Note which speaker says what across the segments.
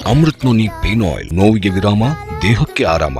Speaker 1: Amrit noni pain oil, ನೋವಿಗೆ ವಿರಾಮ, ದೇಹಕ್ಕೆ ಆರಾಮ.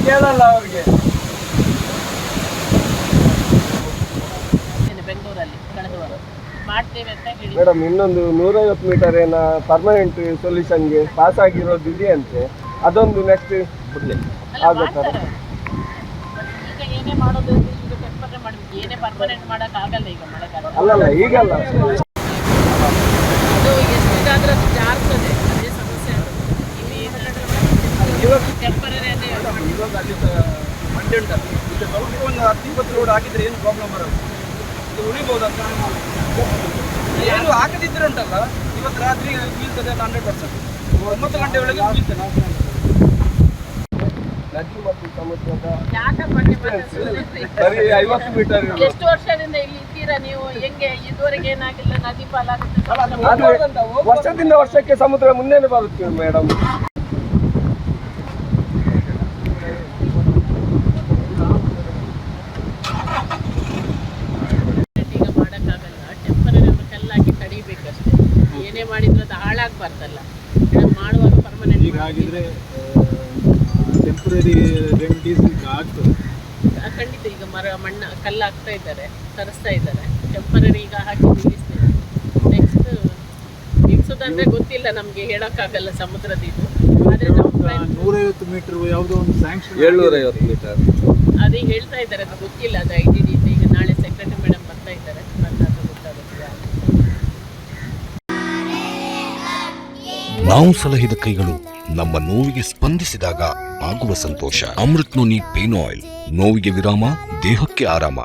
Speaker 2: ಕೇಳಲ್ಲ ಅವ್ರಿಗೆ.
Speaker 3: ಬೆಂಗಳೂರಲ್ಲಿ ಕಳೆದ ವಾರ ಮಾಡ್ತೇವೆ ಅಂತ ಹೇಳಿ
Speaker 2: ಮೇಡಮ್ ಇನ್ನೊಂದು 150 ಮೀಟರ್ ಏನ ಪರ್ಮನೆಂಟ್ ಸೊಲ್ಯೂಷನ್ಗೆ ಪಾಸ್ ಆಗಿರೋದು ಇದೆಯಂತೆ, ಅದೊಂದು ನೆಕ್ಸ್ಟ್ ಆಗುತ್ತಾರೆ.
Speaker 3: ಈಗ ಏನೇ ಮಾಡೋದು ಈಗ ಟೆಂಪರರಿ ಮಾಡಬೇಕು, ಏನೇ ಪರ್ಮನೆಂಟ್ ಮಾಡಕ್ ಆಗಲ್ಲ ಈಗ ಮಳೆಗಾಲ.
Speaker 2: ಅಲ್ಲಲ್ಲ ಈಗಲ್ಲ,
Speaker 3: ಅದು ಎಷ್ಟಿಗಾದ್ರೂ ಅದು ಜಾರ್ತದೆ, ಅದೇ ಸಮಸ್ಯೆ ಆಗುತ್ತೆ. ಇಲ್ಲಿ ಟೆಂಪರರಿ ಅದೇ
Speaker 4: ಇವಾಗ ಅಲ್ಲಿ ಮಂಡ್ಯ ಉಂಟಲ್ಲ, ಇಲ್ಲಿ ಸ್ವಲ್ಪ ಒಂದು 10-20 ರೋಡ್ ಹಾಕಿದ್ರೆ ಏನು ಪ್ರಾಬ್ಲಮ್ ಬರೋದು, ಇದು ಉಳಿಬೋದಂತ. ಏನು ಹಾಕದಿದ್ರೆ ಉಂಟಲ್ಲ, ಇವತ್ತು ರಾತ್ರಿ ಬೀಳ್ತದೆ ಅಲ್ಲ 100%, 9 ಗಂಟೆ ಒಳಗೆ ಬೀಳ್ತದೆ.
Speaker 2: ನದಿ ಮತ್ತು ಸಮುದ್ರದ
Speaker 3: ಬರೀ
Speaker 2: 50 ಮೀಟರ್.
Speaker 3: ಎಷ್ಟು ವರ್ಷದಿಂದ ಇಲ್ಲಿ ಇದ್ದೀರಾ ನೀವು? ಹೆಂಗೆ ಇದುವರೆಗೆ ಏನಾಗಿಲ್ಲ? ನದಿ ಪಾಲಾಗುತ್ತೆ,
Speaker 2: ವರ್ಷದಿಂದ ವರ್ಷಕ್ಕೆ ಸಮುದ್ರ ಮುಂದೆನೆ ಬರುತ್ತೆ ಮೇಡಮ್.
Speaker 3: ಈಗ ಮಾಡೋಕ್ಕಾಗಲ್ಲ. ಟೆಂಪರರಿ ಕಲ್ಲಾಕಿ ತಡಿಬೇಕಷ್ಟೇ, ಏನೇ ಮಾಡಿದ್ರು ಅದು ಹಾಳಾಗಬಾರ್ದಲ್ಲ. ಮಾಡುವಾಗ ಪರ್ಮನೆಂಟ್
Speaker 5: ಹೀಗಾಗಿದ್ರೆ ಟೆಂಪರರಿ ರೆಮಿಡೀಸ್ ಆಗ್ತದೆ
Speaker 3: ಖಂಡಿತ. ಈಗ ಮಣ್ಣು ಕಲ್ಲು ಹಾಕ್ತಾ ಇದ್ದಾರೆ, ತರಿಸ್ತಾ ಇದ್ದಾರೆ. ಟೆಂಪರರಿ ಈಗ ಹಾಕಿ ನಿಲ್ಲಿಸ್ತಾರೆ. ನೆಕ್ಸ್ಟ್ ನಿಲ್ಸೋದಂದ್ರೆ ಗೊತ್ತಿಲ್ಲ ನಮಗೆ, ಹೇಳೋಕ್ಕಾಗಲ್ಲ ಸಮುದ್ರದ ಇದು. ಆದರೆ
Speaker 5: 150 ಮೀಟರ್ ಯಾವುದೋ ಒಂದು ಸ್ಯಾಂಕ್ಷನ್
Speaker 2: 750 ಮೀಟರ್
Speaker 3: ಅದೇ ಹೇಳ್ತಾ ಇದ್ದಾರೆ, ಅದು ಗೊತ್ತಿಲ್ಲ. ಅದು IDD ಈಗ ನಾಳೆ ಸೆಕ್ರೆಟರಿ ಮೇಡಮ್ ಬರ್ತಾ ಇದ್ದಾರೆ, ಬಂದಾಗ ಗೊತ್ತಾಗುತ್ತೆ.
Speaker 1: ನಾವು ಸಲಹಿದ ಕೈಗಳು ನಮ್ಮ ನೋವಿಗೆ ಸ್ಪಂದಿಸಿದಾಗ ಆಗುವ ಸಂತೋಷ. ಅಮೃತ್ ನೋನಿ ಪೇನ್ ಆಯಿಲ್, ನೋವಿಗೆ ವಿರಾಮ, ದೇಹಕ್ಕೆ ಆರಾಮ.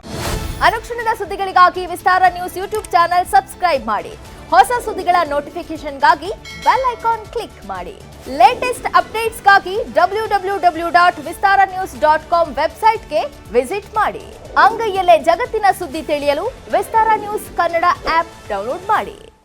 Speaker 6: ಅನುಕ್ಷಣದ ಸುದ್ದಿಗಳಿಗಾಗಿ ವಿಸ್ತಾರ ನ್ಯೂಸ್ ಯೂಟ್ಯೂಬ್ ಚಾನೆಲ್ ಸಬ್ಸ್ಕ್ರೈಬ್ ಮಾಡಿ. ಹೊಸ ಸುದ್ದಿಗಳ ನೋಟಿಫಿಕೇಶನ್ಗಾಗಿ ಬೆಲ್ ಐಕಾನ್ ಕ್ಲಿಕ್ ಮಾಡಿ. ಲೇಟೆಸ್ಟ್ ಅಪ್ಡೇಟ್ಸ್ಗಾಗಿ www.vistaranews.com ವೆಬ್ಸೈಟ್ಗೆ ವಿಸಿಟ್ ಮಾಡಿ. ಅಂಗೈಯಲ್ಲೇ ಜಗತ್ತಿನ ಸುದ್ದಿ ತಿಳಿಯಲು ವಿಸ್ತಾರ ನ್ಯೂಸ್ ಕನ್ನಡ ಆಪ್ ಡೌನ್ಲೋಡ್ ಮಾಡಿ.